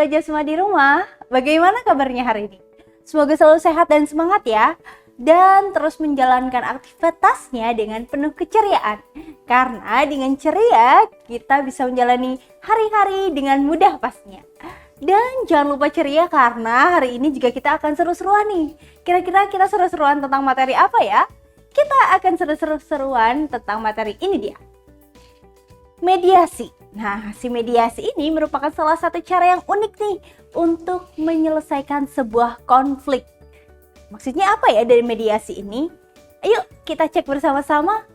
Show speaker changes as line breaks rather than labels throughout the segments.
belajar semua di rumah, bagaimana kabarnya hari ini? Semoga selalu sehat dan semangat ya, dan terus menjalankan aktivitasnya dengan penuh keceriaan. Karena dengan ceria, kita bisa menjalani hari-hari dengan mudah pastinya. Dan jangan lupa ceria karena hari ini juga kita akan seru-seruan nih. Kira-kira kita seru-seruan tentang materi apa ya? Kita akan seru-seruan tentang materi ini dia. Mediasi. Nah, si mediasi ini merupakan salah satu cara yang unik nih untuk menyelesaikan sebuah konflik. Maksudnya apa ya dari mediasi ini? Ayo kita cek bersama-sama.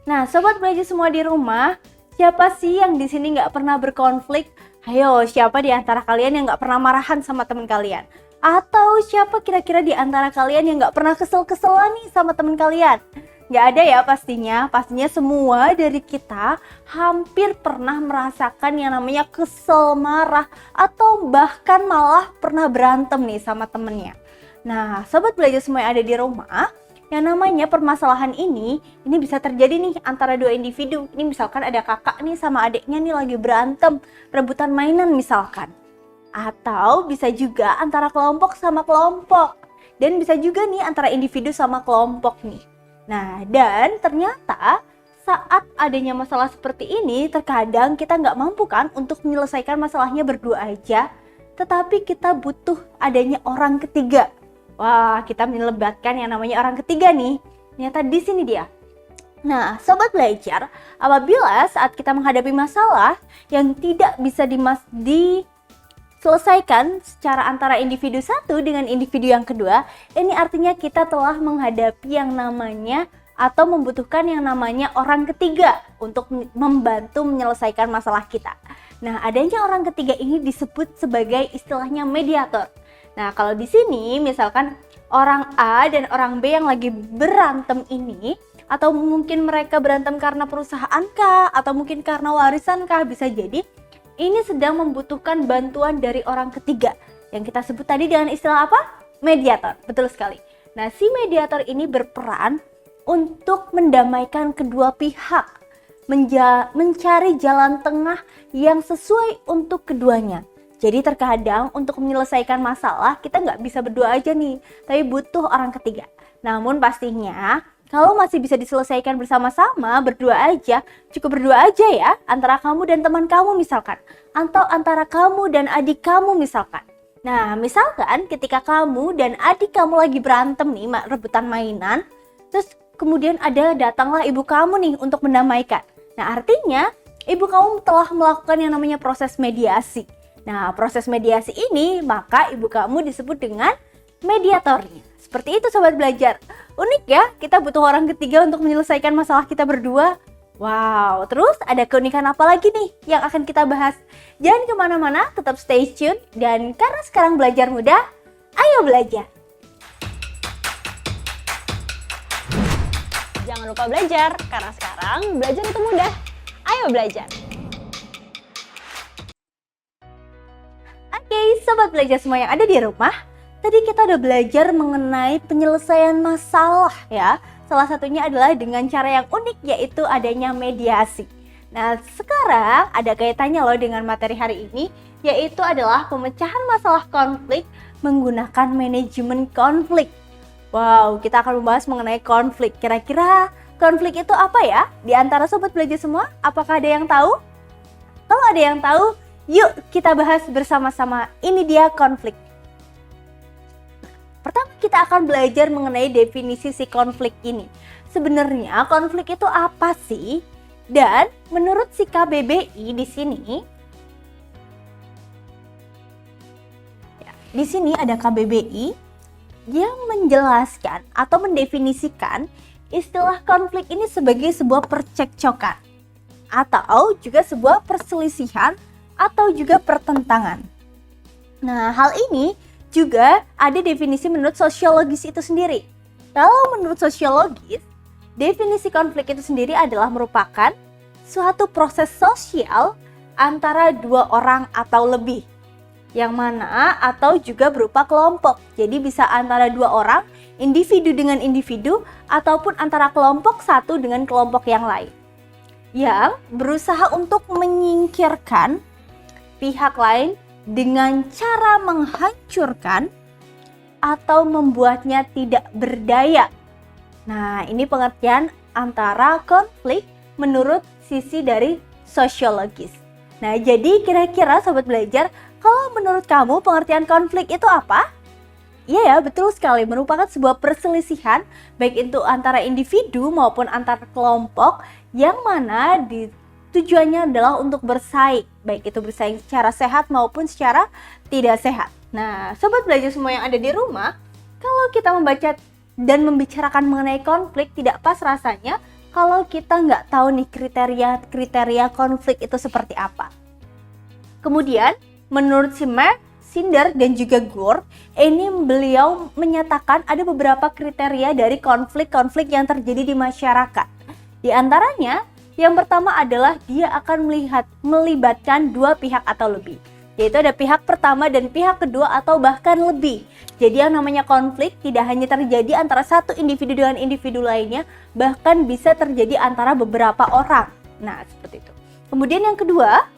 Nah, sobat belajar semua di rumah, siapa sih yang di sini nggak pernah berkonflik? Ayo, siapa di antara kalian yang nggak pernah marahan sama teman kalian? Atau siapa kira-kira di antara kalian yang nggak pernah kesel-keselan nih sama teman kalian? Nggak ada ya pastinya semua dari kita hampir pernah merasakan yang namanya kesel, marah, atau bahkan malah pernah berantem nih sama temennya. Nah, sobat belajar semua yang ada di rumah, yang namanya permasalahan ini bisa terjadi nih antara dua individu. Ini misalkan ada kakak nih sama adiknya nih lagi berantem, rebutan mainan misalkan. Atau bisa juga antara kelompok sama kelompok. Dan bisa juga nih antara individu sama kelompok nih. Nah, dan ternyata saat adanya masalah seperti ini, terkadang kita nggak mampu kan untuk menyelesaikan masalahnya berdua aja, tetapi kita butuh adanya orang ketiga. Wah, kita melibatkan yang namanya orang ketiga nih. Ternyata di sini dia. Nah, sobat belajar, apabila saat kita menghadapi masalah yang tidak bisa diselesaikan secara antara individu satu dengan individu yang kedua, ini artinya kita telah menghadapi yang namanya atau membutuhkan yang namanya orang ketiga untuk membantu menyelesaikan masalah kita. Nah, adanya orang ketiga ini disebut sebagai istilahnya mediator. Nah, kalau di sini misalkan orang A dan orang B yang lagi berantem ini, atau mungkin mereka berantem karena perusahaan kah, atau mungkin karena warisan kah, bisa jadi ini sedang membutuhkan bantuan dari orang ketiga yang kita sebut tadi dengan istilah apa? Mediator. Betul sekali. Nah, si mediator ini berperan untuk mendamaikan kedua pihak, mencari jalan tengah yang sesuai untuk keduanya. Jadi terkadang untuk menyelesaikan masalah kita nggak bisa berdua aja nih, tapi butuh orang ketiga. Namun pastinya kalau masih bisa diselesaikan bersama-sama, berdua aja, cukup berdua aja ya, antara kamu dan teman kamu misalkan, atau antara kamu dan adik kamu misalkan. Nah, misalkan ketika kamu dan adik kamu lagi berantem nih, rebutan mainan, terus kemudian datanglah ibu kamu nih untuk mendamaikan. Nah, artinya ibu kamu telah melakukan yang namanya proses mediasi. Nah, proses mediasi ini, maka ibu kamu disebut dengan mediatornya. Seperti itu sobat belajar. Unik ya, kita butuh orang ketiga untuk menyelesaikan masalah kita berdua. Wow, terus ada keunikan apa lagi nih yang akan kita bahas? Jangan kemana-mana, tetap stay tune. Dan karena sekarang belajar mudah, ayo belajar.
Jangan lupa belajar, karena sekarang belajar itu mudah. Ayo belajar.
Oke, sobat belajar semua yang ada di rumah, tadi kita udah belajar mengenai penyelesaian masalah ya. Salah satunya adalah dengan cara yang unik, yaitu adanya mediasi. Nah, sekarang ada kaitannya loh dengan materi hari ini, yaitu adalah pemecahan masalah konflik menggunakan manajemen konflik. Wow, kita akan membahas mengenai konflik. Kira-kira konflik itu apa ya? Di antara sobat belajar semua, apakah ada yang tahu? Kalau ada yang tahu, yuk kita bahas bersama-sama. Ini dia konflik. Pertama kita akan belajar mengenai definisi si konflik ini. Sebenarnya konflik itu apa sih? Dan menurut si KBBI di sini, di sini ada KBBI yang menjelaskan atau mendefinisikan istilah konflik ini sebagai sebuah percekcokan atau juga sebuah perselisihan atau juga pertentangan. Nah, hal ini juga ada definisi menurut sosiologis itu sendiri. Kalau menurut sosiologis, definisi konflik itu sendiri adalah merupakan suatu proses sosial antara dua orang atau lebih. Yang mana atau juga berupa kelompok. Jadi bisa antara dua orang, individu dengan individu, ataupun antara kelompok satu dengan kelompok yang lain. Yang berusaha untuk menyingkirkan pihak lain dengan cara menghancurkan atau membuatnya tidak berdaya. Nah, ini pengertian antara konflik menurut sisi dari sosiologis. Nah, jadi kira-kira sobat belajar, kalau menurut kamu pengertian konflik itu apa? Iya ya, betul sekali, merupakan sebuah perselisihan baik itu antara individu maupun antar kelompok yang mana tujuannya adalah untuk bersaing, baik itu bersaing secara sehat maupun secara tidak sehat. Nah, sobat belajar semua yang ada di rumah, kalau kita membaca dan membicarakan mengenai konflik, tidak pas rasanya kalau kita nggak tahu nih kriteria konflik itu seperti apa. Kemudian, menurut Cinder dan juga Gore, ini beliau menyatakan ada beberapa kriteria dari konflik-konflik yang terjadi di masyarakat. Di antaranya, yang pertama adalah dia akan melibatkan dua pihak atau lebih. Yaitu ada pihak pertama dan pihak kedua atau bahkan lebih. Jadi yang namanya konflik tidak hanya terjadi antara satu individu dengan individu lainnya, bahkan bisa terjadi antara beberapa orang. Nah, seperti itu. Kemudian yang kedua,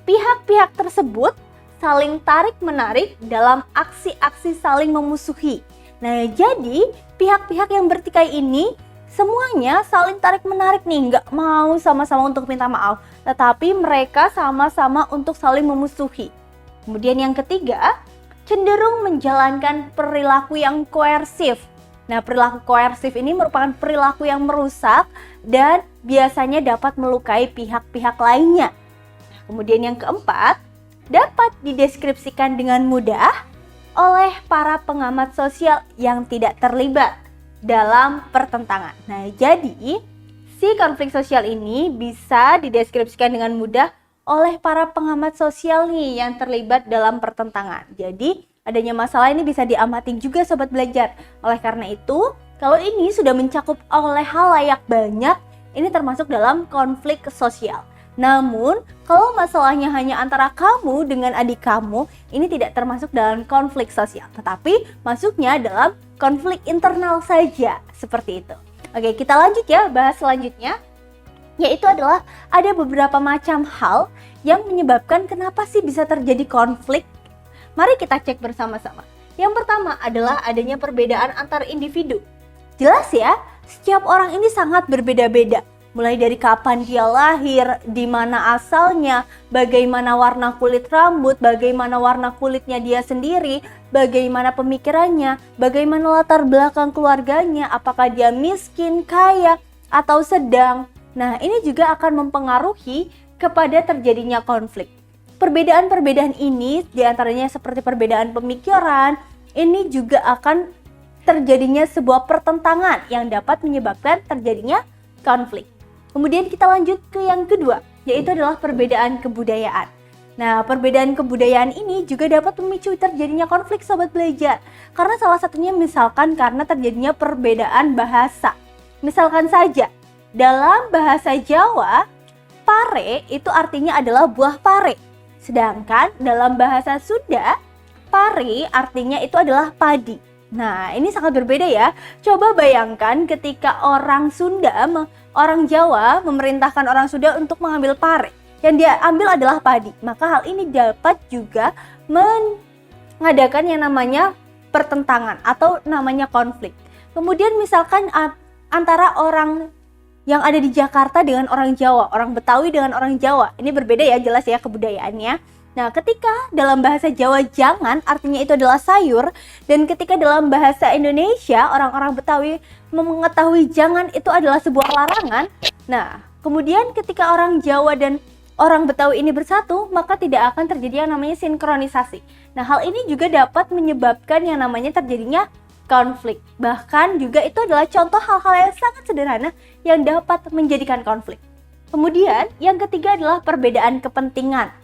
pihak-pihak tersebut saling tarik-menarik dalam aksi-aksi saling memusuhi. Nah, jadi pihak-pihak yang bertikai ini semuanya saling tarik-menarik nih, nggak mau sama-sama untuk minta maaf, tetapi mereka sama-sama untuk saling memusuhi. Kemudian yang ketiga, cenderung menjalankan perilaku yang koersif. Nah, perilaku koersif ini merupakan perilaku yang merusak dan biasanya dapat melukai pihak-pihak lainnya. Kemudian yang keempat, dapat dideskripsikan dengan mudah oleh para pengamat sosial yang tidak terlibat dalam pertentangan. Nah, jadi si konflik sosial ini bisa dideskripsikan dengan mudah oleh para pengamat sosial nih yang terlibat dalam pertentangan. Jadi, adanya masalah ini bisa diamati juga sobat belajar. Oleh karena itu, kalau ini sudah mencakup oleh halayak banyak, ini termasuk dalam konflik sosial. Namun, kalau masalahnya hanya antara kamu dengan adik kamu, ini tidak termasuk dalam konflik sosial, tetapi masuknya dalam konflik internal saja, seperti itu. Oke, kita lanjut ya, bahas selanjutnya, yaitu adalah ada beberapa macam hal yang menyebabkan kenapa sih bisa terjadi konflik. Mari kita cek bersama-sama. Yang pertama adalah adanya perbedaan antar individu. Jelas ya, setiap orang ini sangat berbeda-beda. Mulai dari kapan dia lahir, di mana asalnya, bagaimana warna kulit rambut, bagaimana warna kulitnya dia sendiri, bagaimana pemikirannya, bagaimana latar belakang keluarganya, apakah dia miskin, kaya, atau sedang. Nah, ini juga akan mempengaruhi kepada terjadinya konflik. Perbedaan-perbedaan ini, diantaranya seperti perbedaan pemikiran, ini juga akan terjadinya sebuah pertentangan yang dapat menyebabkan terjadinya konflik. Kemudian kita lanjut ke yang kedua, yaitu adalah perbedaan kebudayaan. Nah, perbedaan kebudayaan ini juga dapat memicu terjadinya konflik sobat belajar. Karena salah satunya misalkan karena terjadinya perbedaan bahasa. Misalkan saja, dalam bahasa Jawa, pare itu artinya adalah buah pare. Sedangkan dalam bahasa Sunda, pari artinya itu adalah padi. Nah, ini sangat berbeda ya. Coba bayangkan ketika orang Jawa memerintahkan orang Sunda untuk mengambil pare. Yang dia ambil adalah padi. Maka hal ini dapat juga mengadakan yang namanya pertentangan atau namanya konflik. Kemudian misalkan antara orang yang ada di Jakarta dengan orang Jawa, orang Betawi dengan orang Jawa. Ini berbeda ya, jelas ya kebudayaannya. Nah, ketika dalam bahasa Jawa jangan artinya itu adalah sayur, dan ketika dalam bahasa Indonesia orang-orang Betawi mengetahui jangan itu adalah sebuah larangan. Nah, kemudian ketika orang Jawa dan orang Betawi ini bersatu, maka tidak akan terjadi yang namanya sinkronisasi. Nah, hal ini juga dapat menyebabkan yang namanya terjadinya konflik. Bahkan juga itu adalah contoh hal-hal yang sangat sederhana yang dapat menjadikan konflik. Kemudian yang ketiga adalah perbedaan kepentingan.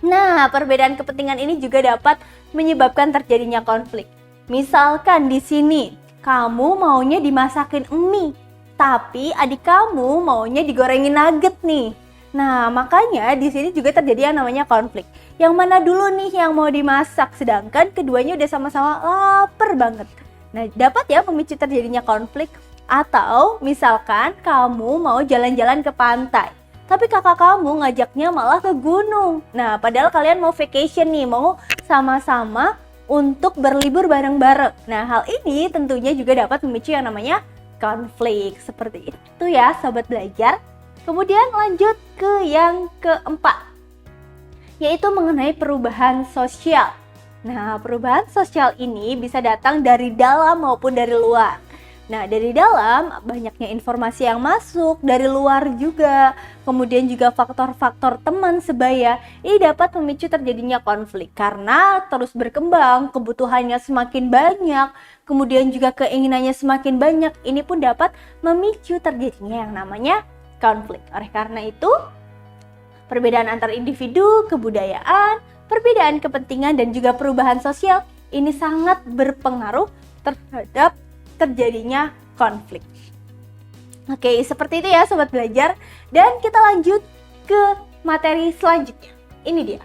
Nah, perbedaan kepentingan ini juga dapat menyebabkan terjadinya konflik. Misalkan di sini, kamu maunya dimasakin mie, tapi adik kamu maunya digorengin nugget nih. Nah, makanya di sini juga terjadi yang namanya konflik. Yang mana dulu nih yang mau dimasak, sedangkan keduanya udah sama-sama lapar banget. Nah, dapat ya memicu terjadinya konflik. Atau misalkan kamu mau jalan-jalan ke pantai, tapi kakak kamu ngajaknya malah ke gunung. Nah, padahal kalian mau vacation nih, mau sama-sama untuk berlibur bareng-bareng. Nah, hal ini tentunya juga dapat memicu yang namanya konflik. Seperti itu ya, sobat belajar. Kemudian lanjut ke yang keempat, yaitu mengenai perubahan sosial. Nah, perubahan sosial ini bisa datang dari dalam maupun dari luar. Nah, dari dalam banyaknya informasi yang masuk, dari luar juga, kemudian juga faktor-faktor teman sebaya, ini dapat memicu terjadinya konflik karena terus berkembang, kebutuhannya semakin banyak, kemudian juga keinginannya semakin banyak, ini pun dapat memicu terjadinya yang namanya konflik. Oleh karena itu, perbedaan antar individu, kebudayaan, perbedaan kepentingan, dan juga perubahan sosial ini sangat berpengaruh terhadap terjadinya konflik. Oke, seperti itu ya sobat belajar. Dan kita lanjut ke materi selanjutnya. Ini dia.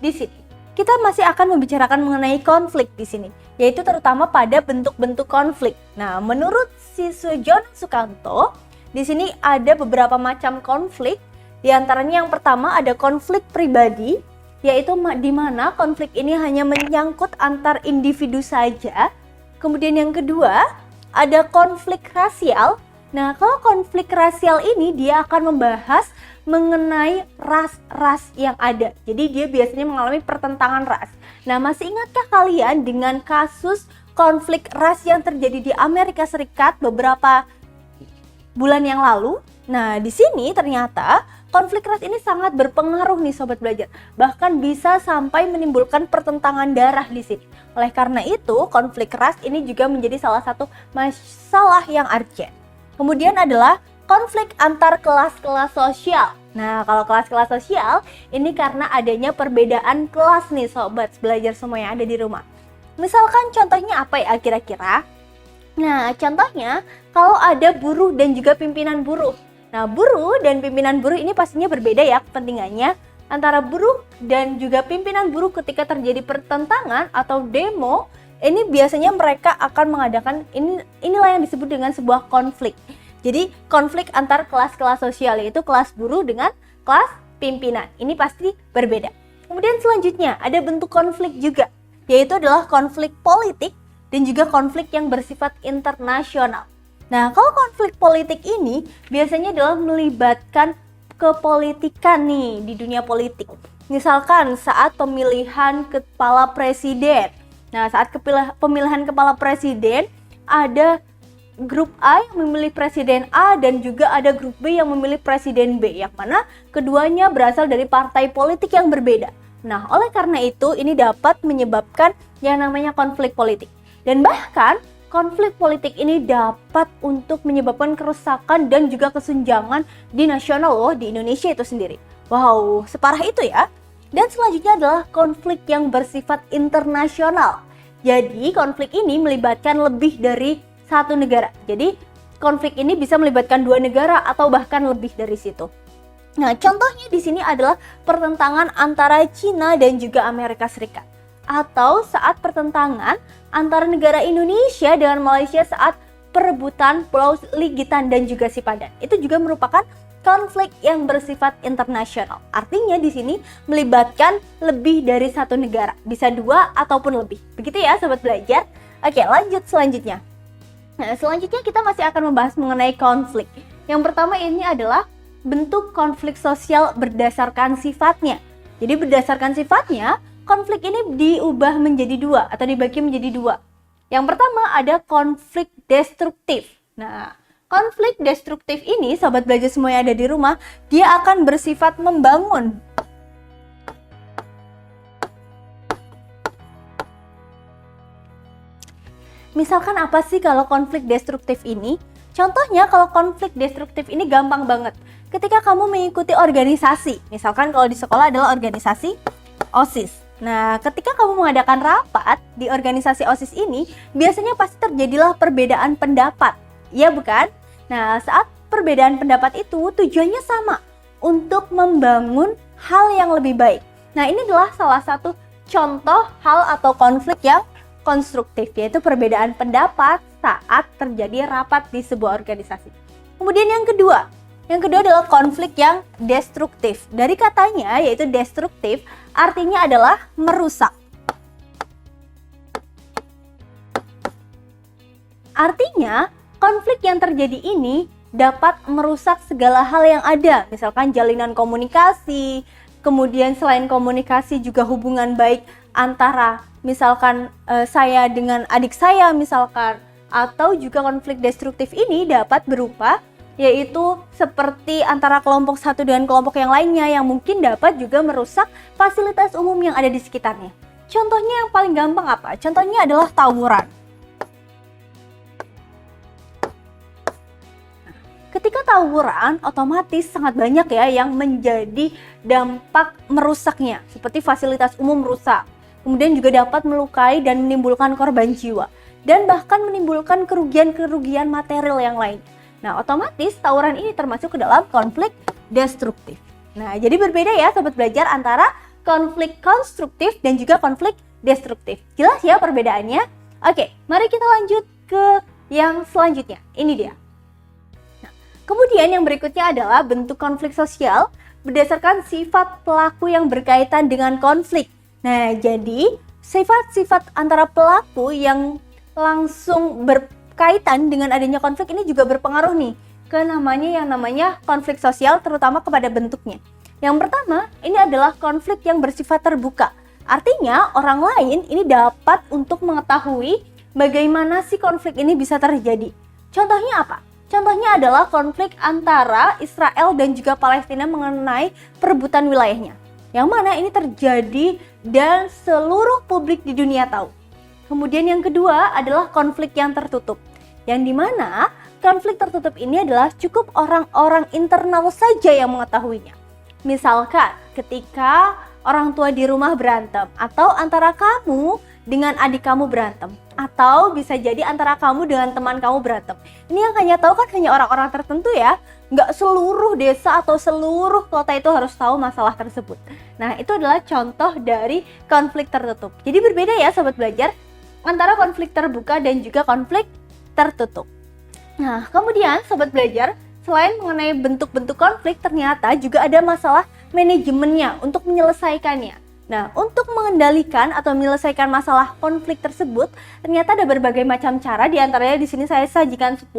Di sini kita masih akan membicarakan mengenai konflik di sini, yaitu terutama pada bentuk-bentuk konflik. Nah, menurut si Sujon Sukanto, di sini ada beberapa macam konflik. Di antaranya yang pertama ada konflik pribadi, yaitu di mana konflik ini hanya menyangkut antar individu saja. Kemudian yang kedua, ada konflik rasial. Nah, kalau konflik rasial ini dia akan membahas mengenai ras-ras yang ada. Jadi dia biasanya mengalami pertentangan ras. Nah, masih ingatkah kalian dengan kasus konflik ras yang terjadi di Amerika Serikat beberapa bulan yang lalu? Nah, di sini ternyata konflik ras ini sangat berpengaruh nih sobat belajar. Bahkan bisa sampai menimbulkan pertentangan darah di sini. Oleh karena itu, konflik ras ini juga menjadi salah satu masalah yang urgent. Kemudian adalah konflik antar kelas-kelas sosial. Nah, kalau kelas-kelas sosial ini karena adanya perbedaan kelas nih sobat belajar semua yang ada di rumah. Misalkan contohnya apa ya kira-kira? Nah, contohnya kalau ada buruh dan juga pimpinan buruh. Nah, buruh dan pimpinan buruh ini pastinya berbeda ya kepentingannya. Antara buruh dan juga pimpinan buruh ketika terjadi pertentangan atau demo, ini biasanya mereka akan mengadakan inilah yang disebut dengan sebuah konflik. Jadi konflik antar kelas-kelas sosial, yaitu kelas buruh dengan kelas pimpinan. Ini pasti berbeda. Kemudian selanjutnya ada bentuk konflik juga, yaitu adalah konflik politik dan juga konflik yang bersifat internasional. Nah, kalau konflik politik ini biasanya adalah melibatkan kepolitikan nih di dunia politik. Misalkan saat pemilihan kepala presiden. Nah, saat pemilihan kepala presiden ada grup A yang memilih presiden A dan juga ada grup B yang memilih presiden B, yang mana keduanya berasal dari partai politik yang berbeda. Nah, oleh karena itu ini dapat menyebabkan yang namanya konflik politik. Dan bahkan konflik politik ini dapat untuk menyebabkan kerusakan dan juga kesenjangan di nasional loh, di Indonesia itu sendiri. Wow, separah itu ya. Dan selanjutnya adalah konflik yang bersifat internasional. Jadi konflik ini melibatkan lebih dari satu negara. Jadi konflik ini bisa melibatkan dua negara atau bahkan lebih dari situ. Nah, contohnya di sini adalah pertentangan antara Cina dan juga Amerika Serikat. Atau saat pertentangan antara negara Indonesia dengan Malaysia saat perebutan Pulau Ligitan dan juga Sipadan. Itu juga merupakan konflik yang bersifat internasional. Artinya di sini melibatkan lebih dari satu negara, bisa dua ataupun lebih. Begitu ya sobat belajar. Oke, lanjut selanjutnya. Nah, selanjutnya kita masih akan membahas mengenai konflik. Yang pertama ini adalah bentuk konflik sosial berdasarkan sifatnya. Jadi berdasarkan sifatnya, konflik ini diubah menjadi dua atau dibagi menjadi dua. Yang pertama ada konflik destruktif. Nah, konflik destruktif ini, sobat belajar semua yang ada di rumah, dia akan bersifat membangun. Misalkan apa sih kalau konflik destruktif ini? Contohnya kalau konflik destruktif ini gampang banget. Ketika kamu mengikuti organisasi, misalkan kalau di sekolah adalah organisasi OSIS. Nah, ketika kamu mengadakan rapat di organisasi OSIS ini, biasanya pasti terjadilah perbedaan pendapat. Iya bukan? Nah, saat perbedaan pendapat itu tujuannya sama, untuk membangun hal yang lebih baik. Nah, ini adalah salah satu contoh hal atau konflik yang konstruktif, yaitu perbedaan pendapat saat terjadi rapat di sebuah organisasi. Kemudian yang kedua, Yang kedua adalah konflik yang destruktif. Dari katanya yaitu destruktif, artinya adalah merusak. Artinya, konflik yang terjadi ini dapat merusak segala hal yang ada, misalkan jalinan komunikasi, kemudian selain komunikasi juga hubungan baik antara misalkan saya dengan adik saya misalkan, atau juga konflik destruktif ini dapat berupa yaitu seperti antara kelompok satu dengan kelompok yang lainnya yang mungkin dapat juga merusak fasilitas umum yang ada di sekitarnya. Contohnya yang paling gampang apa? Contohnya adalah tawuran. Ketika tawuran, otomatis sangat banyak ya yang menjadi dampak merusaknya, seperti fasilitas umum rusak, kemudian juga dapat melukai dan menimbulkan korban jiwa, dan bahkan menimbulkan kerugian-kerugian material yang lain. Nah, otomatis tawuran ini termasuk ke dalam konflik destruktif. Nah, jadi berbeda ya Sobat Belajar antara konflik konstruktif dan juga konflik destruktif. Jelas ya perbedaannya? Oke, mari kita lanjut ke yang selanjutnya. Ini dia. Kemudian yang berikutnya adalah bentuk konflik sosial berdasarkan sifat pelaku yang berkaitan dengan konflik. Nah, jadi sifat-sifat antara pelaku yang langsung berkaitan dengan adanya konflik ini juga berpengaruh nih ke yang namanya konflik sosial, terutama kepada bentuknya. Yang pertama, ini adalah konflik yang bersifat terbuka. Artinya, orang lain ini dapat untuk mengetahui bagaimana sih konflik ini bisa terjadi. Contohnya apa? Contohnya adalah konflik antara Israel dan juga Palestina mengenai perebutan wilayahnya. Yang mana ini terjadi dan seluruh publik di dunia tahu. Kemudian yang kedua adalah konflik yang tertutup. Yang dimana konflik tertutup ini adalah cukup orang-orang internal saja yang mengetahuinya. Misalkan ketika orang tua di rumah berantem, atau antara kamu dengan adik kamu berantem, atau bisa jadi antara kamu dengan teman kamu berantem. Ini yang hanya tahu kan hanya orang-orang tertentu ya, nggak seluruh desa atau seluruh kota itu harus tahu masalah tersebut. Nah, itu adalah contoh dari konflik tertutup. Jadi berbeda ya Sobat Belajar antara konflik terbuka dan juga konflik tertutup. Nah, kemudian Sobat Belajar, selain mengenai bentuk-bentuk konflik, ternyata juga ada masalah manajemennya untuk menyelesaikannya. Nah, untuk mengendalikan atau menyelesaikan masalah konflik tersebut, ternyata ada berbagai macam cara, diantaranya di sini saya sajikan 10.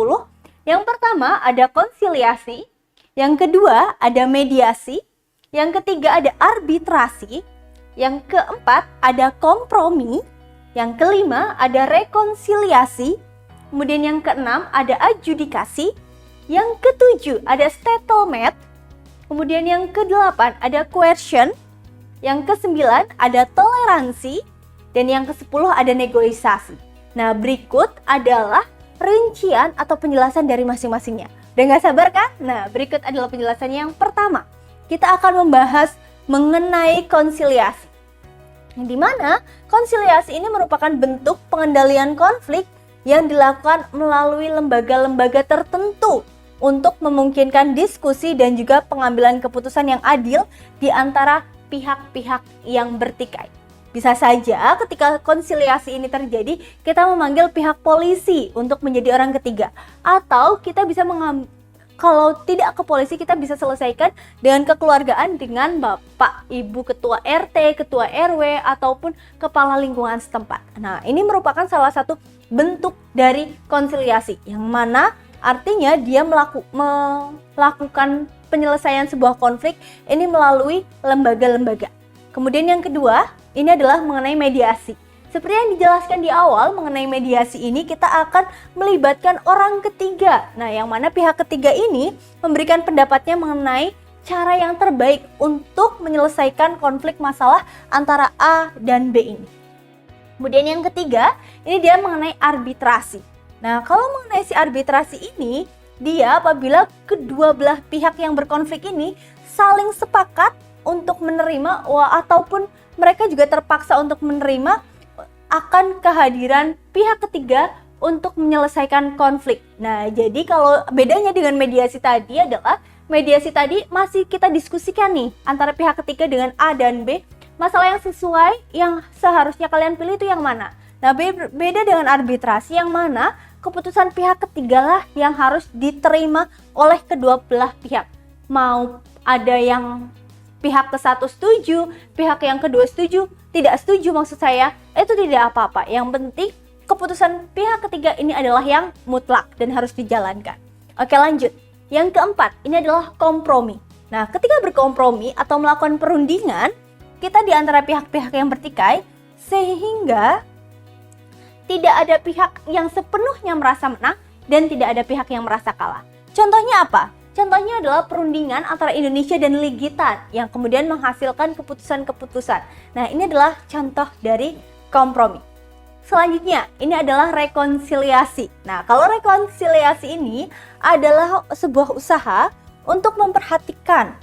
Yang pertama ada konsiliasi, yang kedua ada mediasi, yang ketiga ada arbitrasi, yang keempat ada kompromi, yang kelima ada rekonsiliasi, kemudian yang keenam ada adjudikasi, yang ketujuh ada settlement, kemudian yang kedelapan ada coercion, yang ke-9 ada toleransi, dan yang ke-10 ada negosiasi. Nah, berikut adalah rincian atau penjelasan dari masing-masingnya. Udah gak sabar kan? Nah, berikut adalah penjelasannya. Yang pertama, kita akan membahas mengenai konsiliasi. Di mana konsiliasi ini merupakan bentuk pengendalian konflik yang dilakukan melalui lembaga-lembaga tertentu untuk memungkinkan diskusi dan juga pengambilan keputusan yang adil di antara pihak-pihak yang bertikai. Bisa saja ketika konsiliasi ini terjadi, kita memanggil pihak polisi untuk menjadi orang ketiga. Atau kita bisa kalau tidak ke polisi, kita bisa selesaikan dengan kekeluargaan dengan Bapak, Ibu Ketua RT, Ketua RW, ataupun Kepala Lingkungan setempat. Nah, ini merupakan salah satu bentuk dari konsiliasi, yang mana artinya dia melakukan penyelesaian sebuah konflik ini melalui lembaga-lembaga. Kemudian yang kedua, ini adalah mengenai mediasi. Seperti yang dijelaskan di awal, mengenai mediasi ini kita akan melibatkan orang ketiga. Nah, yang mana pihak ketiga ini memberikan pendapatnya mengenai cara yang terbaik untuk menyelesaikan konflik masalah antara A dan B ini. Kemudian yang ketiga, ini dia mengenai arbitrasi. Nah, kalau mengenai si arbitrasi ini, dia apabila kedua belah pihak yang berkonflik ini saling sepakat untuk menerima ataupun mereka juga terpaksa untuk menerima akan kehadiran pihak ketiga untuk menyelesaikan konflik. Nah, jadi kalau bedanya dengan mediasi tadi adalah mediasi tadi masih kita diskusikan nih antara pihak ketiga dengan A dan B, masalah yang sesuai yang seharusnya kalian pilih itu yang mana. Nah, beda dengan arbitrasi yang mana keputusan pihak ketiga lah yang harus diterima oleh kedua belah pihak. Mau ada yang pihak ke satu setuju, pihak yang kedua setuju, tidak setuju maksud saya, itu tidak apa-apa. Yang penting keputusan pihak ketiga ini adalah yang mutlak dan harus dijalankan. Oke, lanjut. Yang keempat, ini adalah kompromi. Nah, ketika berkompromi atau melakukan perundingan, kita di antara pihak-pihak yang bertikai, sehingga tidak ada pihak yang sepenuhnya merasa menang dan tidak ada pihak yang merasa kalah. Contohnya apa? Contohnya adalah perundingan antara Indonesia dan Ligitan yang kemudian menghasilkan keputusan-keputusan. Nah, ini adalah contoh dari kompromi. Selanjutnya, ini adalah rekonsiliasi. Nah, kalau rekonsiliasi ini adalah sebuah usaha untuk memperhatikan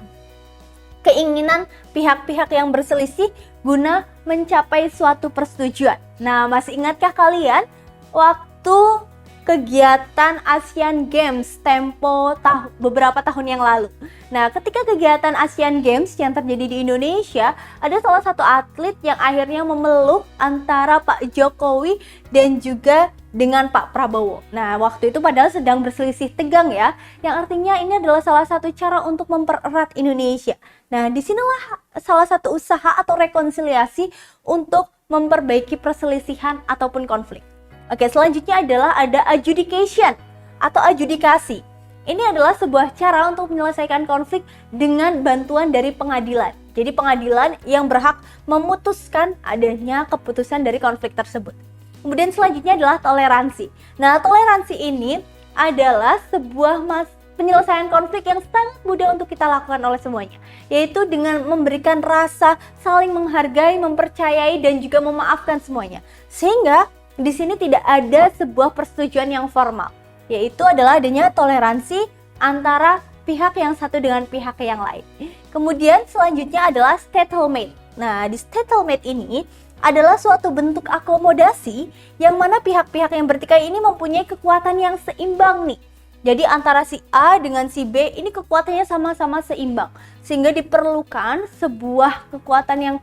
keinginan pihak-pihak yang berselisih guna mencapai suatu persetujuan. Nah, masih ingatkah kalian waktu kegiatan Asian Games tempo beberapa tahun yang lalu? Nah, ketika kegiatan Asian Games yang terjadi di Indonesia, ada salah satu atlet yang akhirnya memeluk antara Pak Jokowi dan juga dengan Pak Prabowo. Nah, waktu itu padahal sedang berselisih tegang ya, yang artinya ini adalah salah satu cara untuk mempererat Indonesia. Nah, disinilah salah satu usaha atau rekonsiliasi untuk memperbaiki perselisihan ataupun konflik. Oke, selanjutnya adalah ada adjudication atau adjudikasi. Ini adalah sebuah cara untuk menyelesaikan konflik dengan bantuan dari pengadilan. Jadi pengadilan yang berhak memutuskan adanya keputusan dari konflik tersebut. Kemudian selanjutnya adalah toleransi. Nah, toleransi ini adalah sebuah penyelesaian konflik yang sangat mudah untuk kita lakukan oleh semuanya, yaitu dengan memberikan rasa saling menghargai, mempercayai, dan juga memaafkan semuanya. Sehingga di sini tidak ada sebuah persetujuan yang formal, yaitu adalah adanya toleransi antara pihak yang satu dengan pihak yang lain. Kemudian selanjutnya adalah stalemate. Nah, di stalemate ini adalah suatu bentuk akomodasi yang mana pihak-pihak yang bertikai ini mempunyai kekuatan yang seimbang nih. Jadi antara si A dengan si B ini kekuatannya sama-sama seimbang, sehingga diperlukan sebuah kekuatan yang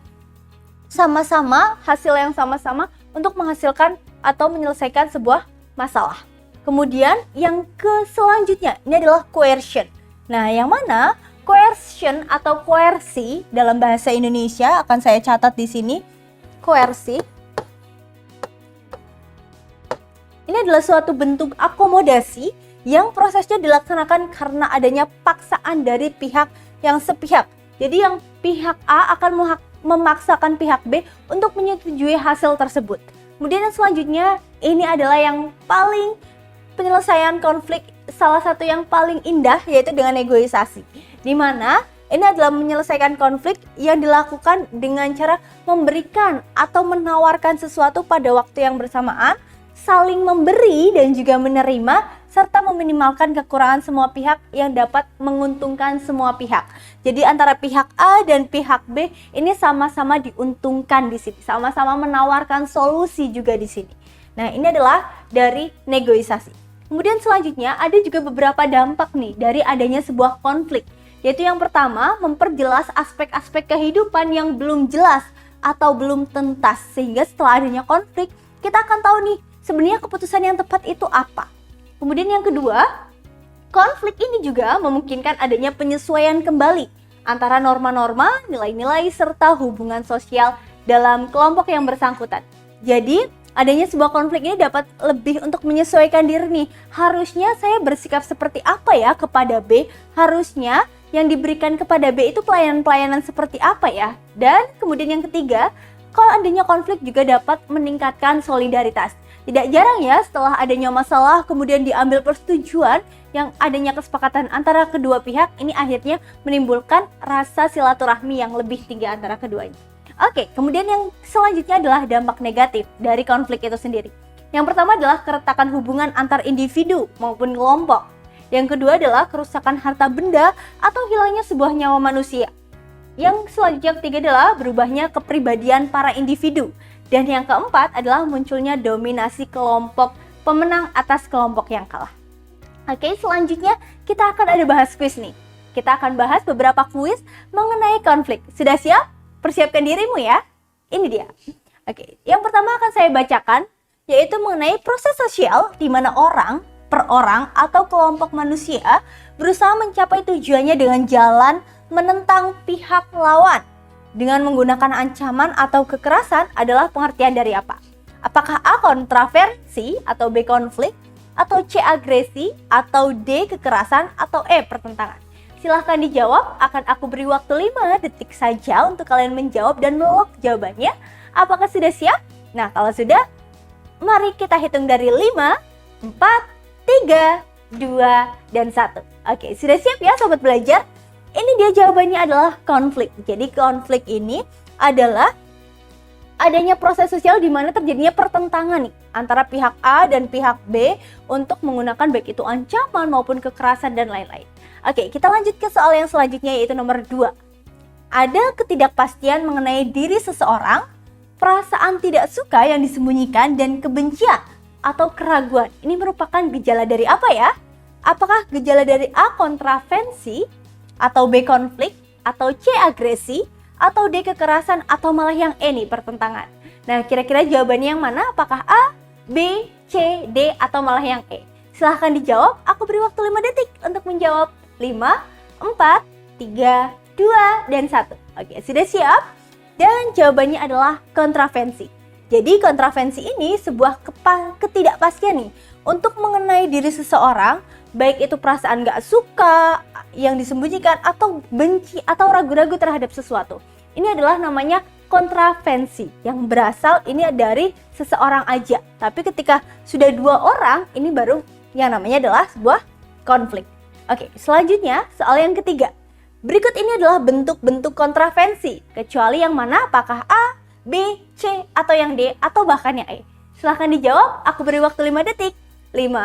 sama-sama, hasil yang sama-sama untuk menghasilkan atau menyelesaikan sebuah masalah. Kemudian yang selanjutnya ini adalah coercion. Nah, yang mana coercion atau koersi dalam bahasa Indonesia akan saya catat di sini. Koersi ini adalah suatu bentuk akomodasi yang prosesnya dilaksanakan karena adanya paksaan dari pihak yang sepihak. Jadi yang pihak A akan memaksakan pihak B untuk menyetujui hasil tersebut. Kemudian yang selanjutnya ini adalah yang paling penyelesaian konflik, salah satu yang paling indah, yaitu dengan negosiasi. Di mana ini adalah menyelesaikan konflik yang dilakukan dengan cara memberikan atau menawarkan sesuatu pada waktu yang bersamaan, saling memberi dan juga menerima, serta meminimalkan kekurangan semua pihak yang dapat menguntungkan semua pihak. Jadi antara pihak A dan pihak B ini sama-sama diuntungkan di sini, sama-sama menawarkan solusi juga di sini. Nah, ini adalah dari negosiasi. Kemudian selanjutnya ada juga beberapa dampak nih dari adanya sebuah konflik, yaitu yang pertama memperjelas aspek-aspek kehidupan yang belum jelas atau belum tuntas, sehingga setelah adanya konflik kita akan tahu nih sebenarnya keputusan yang tepat itu apa. Kemudian yang kedua, konflik ini juga memungkinkan adanya penyesuaian kembali antara norma-norma, nilai-nilai, serta hubungan sosial dalam kelompok yang bersangkutan. Jadi, adanya sebuah konflik ini dapat lebih untuk menyesuaikan diri nih. Harusnya saya bersikap seperti apa ya kepada B? Harusnya yang diberikan kepada B itu pelayanan-pelayanan seperti apa ya? Dan kemudian yang ketiga, kalau adanya konflik juga dapat meningkatkan solidaritas. Tidak jarang ya setelah adanya masalah kemudian diambil persetujuan yang adanya kesepakatan antara kedua pihak, ini akhirnya menimbulkan rasa silaturahmi yang lebih tinggi antara keduanya. Oke, kemudian yang selanjutnya adalah dampak negatif dari konflik itu sendiri. Yang pertama adalah keretakan hubungan antar individu maupun kelompok. Yang kedua adalah kerusakan harta benda atau hilangnya sebuah nyawa manusia. Yang selanjutnya ketiga adalah berubahnya kepribadian para individu. Dan yang keempat adalah munculnya dominasi kelompok pemenang atas kelompok yang kalah. Oke, selanjutnya kita akan ada bahas kuis nih. Kita akan bahas beberapa kuis mengenai konflik. Sudah siap? Persiapkan dirimu ya. Ini dia. Oke, yang pertama akan saya bacakan yaitu mengenai proses sosial di mana orang, per orang, atau kelompok manusia berusaha mencapai tujuannya dengan jalan menentang pihak lawan. Dengan menggunakan ancaman atau kekerasan adalah pengertian dari apa? Apakah A. Kontroversi atau B. Konflik, atau C. Agresi, atau D. Kekerasan, atau E. Pertentangan? Silahkan dijawab, akan aku beri waktu 5 detik saja untuk kalian menjawab dan melok jawabannya. Apakah sudah siap? Nah, kalau sudah, mari kita hitung dari 5, 4, 3, 2, dan 1. Oke, sudah siap ya sobat belajar? Ini dia jawabannya adalah konflik. Jadi konflik ini adalah adanya proses sosial di mana terjadinya pertentangan nih antara pihak A dan pihak B untuk menggunakan baik itu ancaman maupun kekerasan dan lain-lain. Oke, kita lanjut ke soal yang selanjutnya yaitu nomor 2. Ada ketidakpastian mengenai diri seseorang, perasaan tidak suka yang disembunyikan, dan kebencian atau keraguan. Ini merupakan gejala dari apa ya? Apakah gejala dari A. Kontravensi, atau B. Konflik, atau C. Agresi, atau D. Kekerasan, atau malah yang E nih, pertentangan? Nah, kira-kira jawabannya yang mana? Apakah A, B, C, D, atau malah yang E? Silahkan dijawab, aku beri waktu 5 detik untuk menjawab. 5, 4, 3, 2, dan 1. Oke, sudah siap? Dan jawabannya adalah kontravensi. Jadi kontravensi ini sebuah ketidakpastian nih untuk mengenai diri seseorang, baik itu perasaan gak suka yang disembunyikan atau benci atau ragu-ragu terhadap sesuatu. Ini adalah namanya kontravensi yang berasal ini dari seseorang aja. Tapi ketika sudah 2 orang, ini baru yang namanya adalah sebuah konflik. Oke, selanjutnya soal yang ketiga. Berikut ini adalah bentuk-bentuk kontravensi, kecuali yang mana? Apakah A, B, C, atau yang D, atau bahkan yang E? Silahkan dijawab, aku beri waktu 5 detik. 5,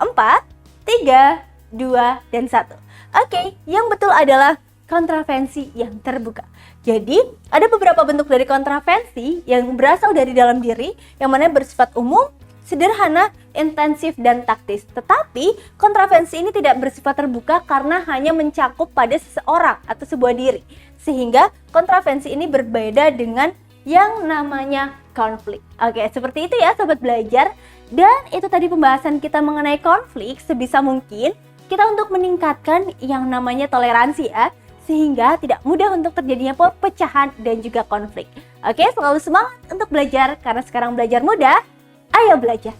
4, 3, 2, dan 1. Oke, yang betul adalah kontravensi yang terbuka. Jadi, ada beberapa bentuk dari kontravensi yang berasal dari dalam diri, yang mana bersifat umum, sederhana, intensif, dan taktis. Tetapi kontravensi ini tidak bersifat terbuka karena hanya mencakup pada seseorang atau sebuah diri. Sehingga kontravensi ini berbeda dengan yang namanya konflik. Oke, seperti itu ya sobat belajar. Dan itu tadi pembahasan kita mengenai konflik. Sebisa mungkin kita untuk meningkatkan yang namanya toleransi ya, sehingga tidak mudah untuk terjadinya perpecahan dan juga konflik. Oke, selalu semangat untuk belajar karena sekarang belajar mudah. Ayo belajar.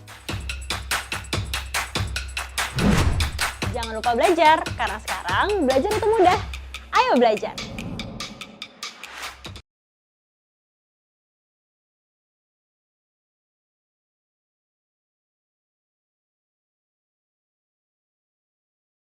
Jangan lupa belajar, karena sekarang belajar itu mudah. Ayo belajar.